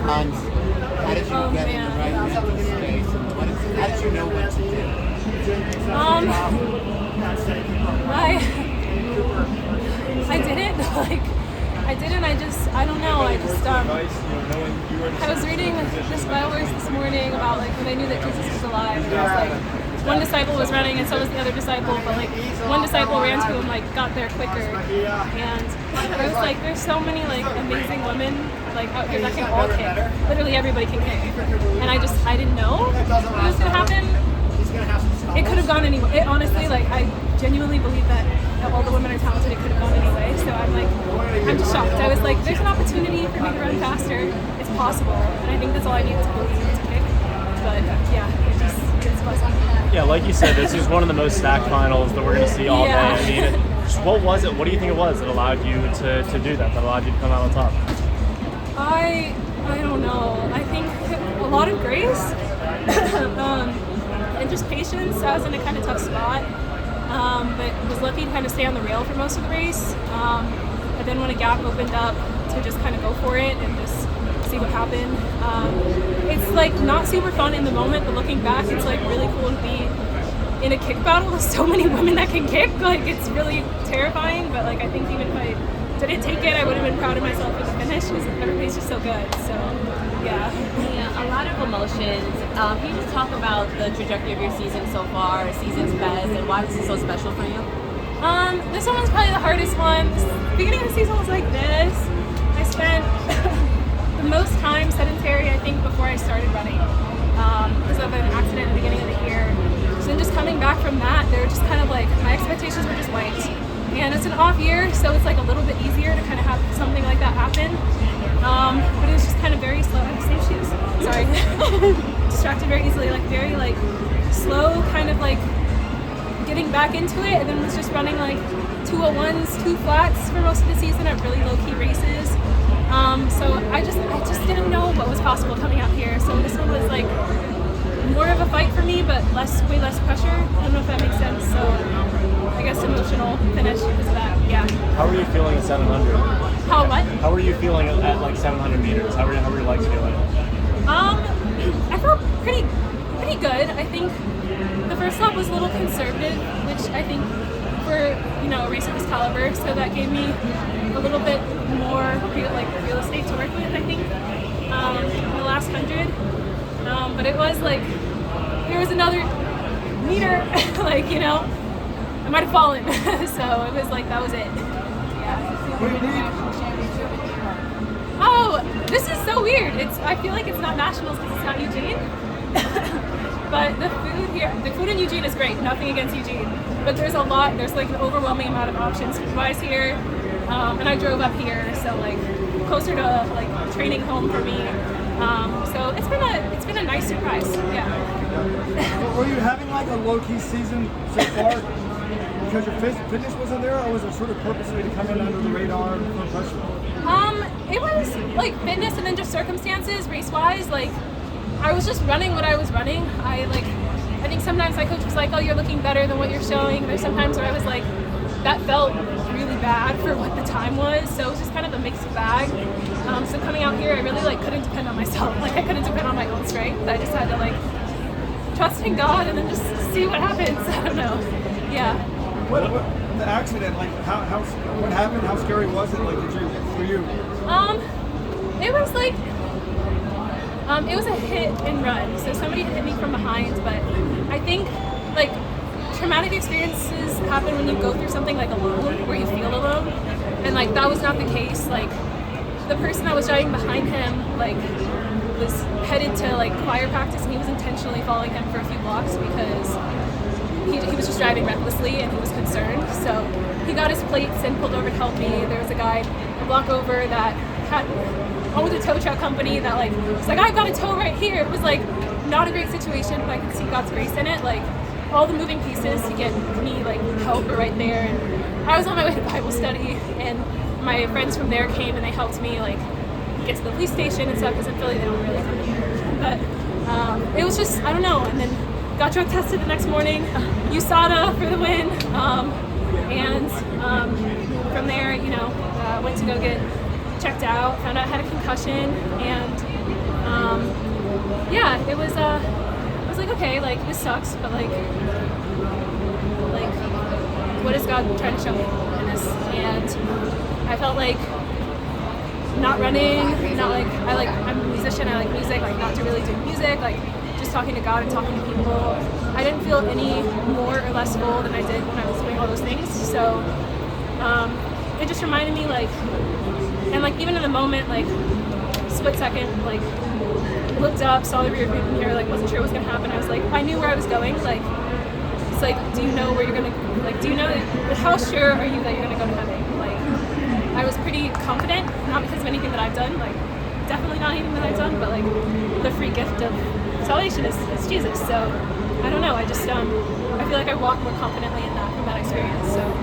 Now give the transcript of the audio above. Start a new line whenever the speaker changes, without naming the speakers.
Akins. How did you get in the right mental space? And how did you know what to do?
I didn't like. I don't know. I was reading this Bible verse this morning about like when they knew that Jesus was alive, and it was like one disciple was running and so was the other disciple, but like one disciple ran to him, like got there quicker, and I was like, there's so many like amazing women like out here that can all kick. Literally everybody can kick, and I didn't know what was gonna happen. It could have gone anyway. It honestly, like, I genuinely believe that all the women are talented. It could have gone anyway. So I'm just shocked. I was like, there's an opportunity for me to run faster. It's possible, and I think that's all I need to believe to pick. But yeah, it's possible.
Yeah, like you said, this is one of the most stacked finals that we're going to see all day. I mean, what was it? What do you think it was that allowed you to do that allowed you to come out on top?
I don't know. I think a lot of grace. And just patience. I was in a kind of tough spot, but was lucky to kind of stay on the rail for most of the race. And then when a gap opened up, to just kind of go for it and just see what happened. It's like not super fun in the moment, but looking back, it's like really cool to be in a kick battle with so many women that can kick. Like it's really terrifying, but like I think even if I didn't take it, I would have been proud of myself for the finish because everybody's just so good. So yeah,
a lot of emotions. Can you just talk about the trajectory of your season so far, season's best, and why this is so special for you?
This one was probably the hardest one. The beginning of the season was like this. I spent the most time sedentary, I think, before I started running because of an accident at the beginning of the year. So then just coming back from that, they were just kind of like, my expectations were just wiped. And it's an off year, so it's like a little bit easier to kind of have something like that happen. But it was just kind of very slow. I have safe shoes. Sorry. Distracted very easily, like very like slow, kind of like getting back into it, and then was just running like 201s, 2 flats for most of the season at really low key races. So I just didn't know what was possible coming out here. So this one was like more of a fight for me, but way less pressure. I don't know if that makes sense. So I guess emotional finish because of that. Yeah.
How were you feeling at 700?
How what?
How were you feeling at like 700 meters? How were your legs feeling?
I felt pretty good. I think the first lap was a little conservative, which I think for a race of this caliber, so that gave me a little bit more real estate to work with. I think in the last 100, but it was like there was another meter, like I might have fallen, so it was like that was it. Yeah. Oh, this is so weird. I feel like it's not nationals because it's not Eugene. But the food in Eugene is great. Nothing against Eugene, but there's like an overwhelming amount of options food-wise here. And I drove up here, so like closer to like training home for me. So it's been a nice surprise. Yeah.
Were you having like a low-key season so far because your fitness wasn't there, or was it sort of purposely to come in under the radar for pressure?
It was like fitness and then just circumstances, race-wise. Like I was just running what I was running. I think sometimes my coach was like, "Oh, you're looking better than what you're showing." There's sometimes where I was like, that felt really bad for what the time was. So it was just kind of a mixed bag. So coming out here, I really couldn't depend on myself. Like I couldn't depend on my own strength. I just had to trust in God and then just see what happens. I don't know. Yeah.
What the accident? Like what happened? How scary was it? Like for you?
It was like it was a hit and run. So somebody had hit me from behind, but I think like traumatic experiences happen when you go through something like alone, where you feel alone, and like that was not the case. Like the person that was driving behind him like was headed to like choir practice, and he was intentionally following him for a few blocks because he was just driving recklessly and he was concerned. So he got his plates and pulled over to help me. There was a guy a block over that had owned a tow truck company that like was like, "I've got a tow right here." It was like not a great situation, but I could see God's grace in it. Like all the moving pieces to get me like help were right there. And I was on my way to Bible study, and my friends from there came and they helped me like get to the police station and stuff, because in Philly they don't really come here. But it was just, I don't know. And then got drug tested the next morning, USADA for the win, and from there, went to go get checked out, found out I had a concussion, and okay, like this sucks, but like what is God trying to show me in this? And I felt like not running, not like I'm a musician, I like music, like not to really do music, like just talking to God and talking to people. I didn't feel any more or less full than I did when I was doing all those things. So it just reminded me like, and like even in the moment, like split second, like looked up, saw the rear view mirror, like wasn't sure what was gonna happen. I was like, I knew where I was going. Like it's like, do you know where you're gonna? Like, do you know? How sure are you that you're gonna go to heaven? Like, I was pretty confident, not because of anything that I've done. Like, definitely not anything that I've done, but like the free gift of salvation is Jesus. So I don't know. I just I feel like I walk more confidently in that from that experience. So.